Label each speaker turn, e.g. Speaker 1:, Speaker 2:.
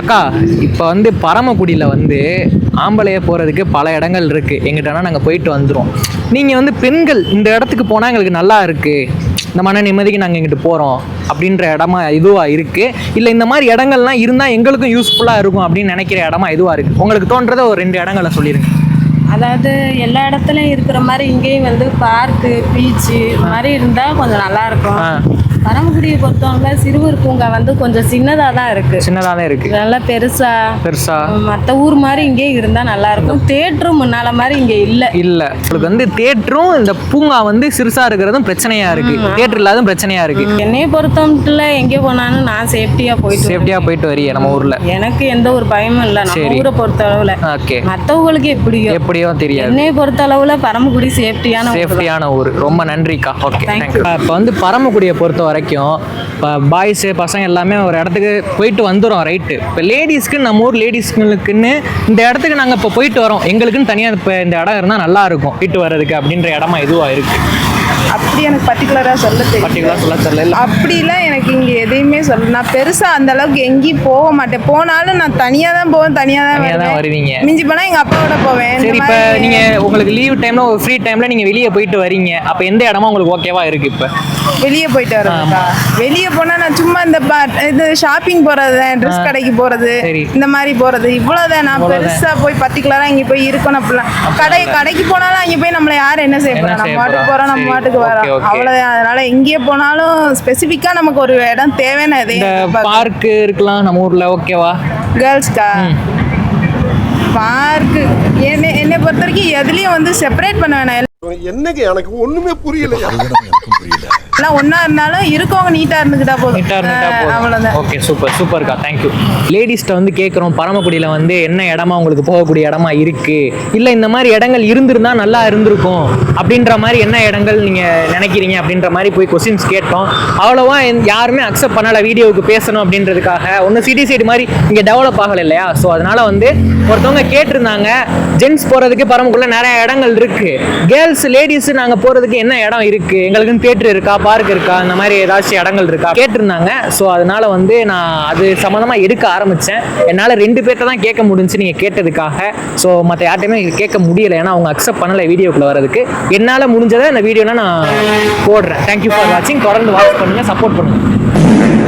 Speaker 1: அக்கா, இப்போ வந்து பரமக்குடியில் வந்து ஆம்பளைய போகிறதுக்கு பல இடங்கள் இருக்குது. எங்கிட்டனா நாங்கள் போயிட்டு வந்துடும். நீங்கள் வந்து பெண்கள் இந்த இடத்துக்கு போனால் எங்களுக்கு நல்லா இருக்குது, இந்த மன நிம்மதிக்கு நாங்கள் இங்கிட்டு போகிறோம் அப்படின்ற இடமா இதுவாக இருக்குது, இல்லை இந்த மாதிரி இடங்கள்லாம் இருந்தால் எங்களுக்கும் யூஸ்ஃபுல்லாக இருக்கும் அப்படின்னு நினைக்கிற இடமா இதுவாக இருக்குது? உங்களுக்கு தோன்றதை ஒரு 2 இடங்களை சொல்லிடுங்க.
Speaker 2: அதாவது எல்லா இடத்துலையும் இருக்கிற மாதிரி இங்கேயும் வந்து பார்க்கு, பீச்சு இது மாதிரி இருந்தால் கொஞ்சம் நல்லாயிருக்கும். பரமக்குடியை பொறுத்தவரை சிறுவர் பூங்கா வந்து கொஞ்சம் சின்னதாக தான் இருக்குது.
Speaker 1: சின்னதாக தான் இருக்குது,
Speaker 2: நல்லா பெருசா மற்ற ஊர் மாதிரி இங்கே இருந்தால் நல்லாயிருக்கும். தேட்டரும் முன்னால் மாதிரி இங்கே இல்லை.
Speaker 1: உங்களுக்கு வந்து தேட்டரும் இந்த பூங்கா வந்து சிறுசாக இருக்கிறதும் பிரச்சனையாக இருக்குது, தேட்டர் இல்லாத பிரச்சனையாக இருக்குது.
Speaker 2: என்னையை பொறுத்தவரை எங்கே போனாலும் நான் சேஃப்டியாக போயிட்டு
Speaker 1: வரீங்க நம்ம ஊரில்.
Speaker 2: எனக்கு எந்த ஒரு பயமும் இல்லை நம்ம ஊரை பொறுத்தளவில்.
Speaker 1: ஓகே,
Speaker 2: மற்றவங்களுக்கு எப்படியோ தெரியாது. என்னையை பொறுத்தளவில் பரமக்குடி சேஃப்டியான
Speaker 1: ஊர். ரொம்ப நன்றிக்கா. ஓகே, இப்போ வந்து பரமக்குடியை பொறுத்த வரைக்கும் இப்போ பாய்ஸு பசங்க எல்லாமே ஒரு இடத்துக்கு போயிட்டு வந்துடும், ரைட்டு. இப்போ லேடிஸ்க்கு நம்ம ஊர் லேடிஸ்களுக்குன்னு இந்த இடத்துக்கு நாங்கள் இப்போ போயிட்டு வரோம், எங்களுக்குன்னு தனியாக இப்போ இந்த இடம் இருந்தால் நல்லாயிருக்கும் போயிட்டு வர்றதுக்கு அப்படின்ற இடமா இதுவாக இருக்குது.
Speaker 3: அப்படி எனக்கு பர்டிகுலராக சொல்ல தெரியல. அப்படிலாம் எனக்கு இங்கே எதையுமே நான் பெருசாக அந்த அளவுக்கு எங்கேயும் போக மாட்டேன். போனாலும் நான் தனியாக தான் போவேன், தனியாக தான் வருவீங்க. மிஞ்சி போனால் எங்கள் அப்பாவோட போவேன்.
Speaker 1: சரி, இப்போ நீங்கள் உங்களுக்கு லீவ் டைமில் ஒரு ஃப்ரீ டைமில் நீங்கள் வெளியே போயிட்டு வரீங்க, அப்போ எந்த இடமா உங்களுக்கு ஓகேவா இருக்குது? இப்போ
Speaker 3: வெளியே போயிட்டு வரேன்க்கா. வெளியே போனால் நான் சும்மா இது ஷாப்பிங் போகிறது, ட்ரெஸ் கடைக்கு போகிறது, இந்த மாதிரி போகிறது, இவ்வளோதான். நான் பெருசாக போய் பர்டிகுலராக இங்கே போய் இருக்கணும் அப்படிலாம். கடைக்கு போனாலும் அங்கே போய் நம்மளை யார் என்ன செய்ய போகிறோம்? நம்ம மாட்டுக்கு போகிறோம், நம்ம மாட்டுக்கு வரோம், அவ்வளோதான். அதனால எங்கேயே போனாலும் ஸ்பெசிஃபிக்காக நமக்கு ஒரு இடம் தேவைன்னு எதே
Speaker 1: பார்க்கு இருக்கலாம் நம்ம ஊரில். ஓகேவா
Speaker 3: கேர்ள்ஸ்க்கா? பார்க்கு என்னை பொறுத்த வரைக்கும் எதுலேயும் வந்து செப்பரேட் பண்ண வேணாம்.
Speaker 4: என்னங்க எனக்கு ஒண்ணுமே புரியல.
Speaker 3: எல்லாம் ஒன்றா இருந்தாலும் இருக்கவங்க நீட்டாக இருந்துக்கிட்டா போதும். அவ்வளோதான்.
Speaker 1: ஓகே, சூப்பர்க்கா, தேங்க்யூ. லேடிஸ்ட்டை வந்து கேட்குறோம், பரமக்குடியில் வந்து என்ன இடமா உங்களுக்கு போகக்கூடிய இடமா இருக்குது, இல்லை இந்த மாதிரி இடங்கள் இருந்திருந்தா நல்லா இருந்திருக்கும் அப்படின்ற மாதிரி என்ன இடங்கள் நீங்கள் நினைக்கிறீங்க அப்படின்ற மாதிரி போய் கொஸ்டின்ஸ் கேட்டோம். அவ்வளோவா யாருமே அக்செப்ட் பண்ணலை வீடியோவுக்கு பேசணும் அப்படின்றதுக்காக. ஒன்று சிட்டி சைடு மாதிரி இங்கே டெவலப் ஆகலை இல்லையா? ஸோ அதனால் வந்து ஒருத்தவங்க கேட்டிருந்தாங்க, ஜென்ஸ் போகிறதுக்கு பரமக்குடியில் நிறைய இடங்கள் இருக்குது, கேர்ள்ஸ் லேடிஸ் நாங்கள் போகிறதுக்கு என்ன இடம் இருக்குது, எங்களுக்குன்னு தேட்டர் இருக்கா, பார்க் இருக்கா, இந்த மாதிரி ஏதாச்சும் இடங்கள் இருக்கா கேட்டிருந்தாங்க. ஸோ அதனால வந்து நான் அது சம்மந்தமாக எடுக்க ஆரம்பித்தேன். என்னால் 2 பேர்ட்ட தான் கேட்க முடிஞ்சு நீங்கள் கேட்டதுக்காக. ஸோ மற்ற யார்ட்டையுமே கேட்க முடியலை, ஏன்னா அவங்க அக்செப்ட் பண்ணலை வீடியோக்குள்ளே வரதுக்கு. என்னால் முடிஞ்சதை இந்த வீடியோவில் நான் போடுறேன். தேங்க்யூ ஃபார் வாட்சிங். தொடர்ந்து வாட்ச் பண்ணுங்கள், சப்போர்ட் பண்ணுங்கள்.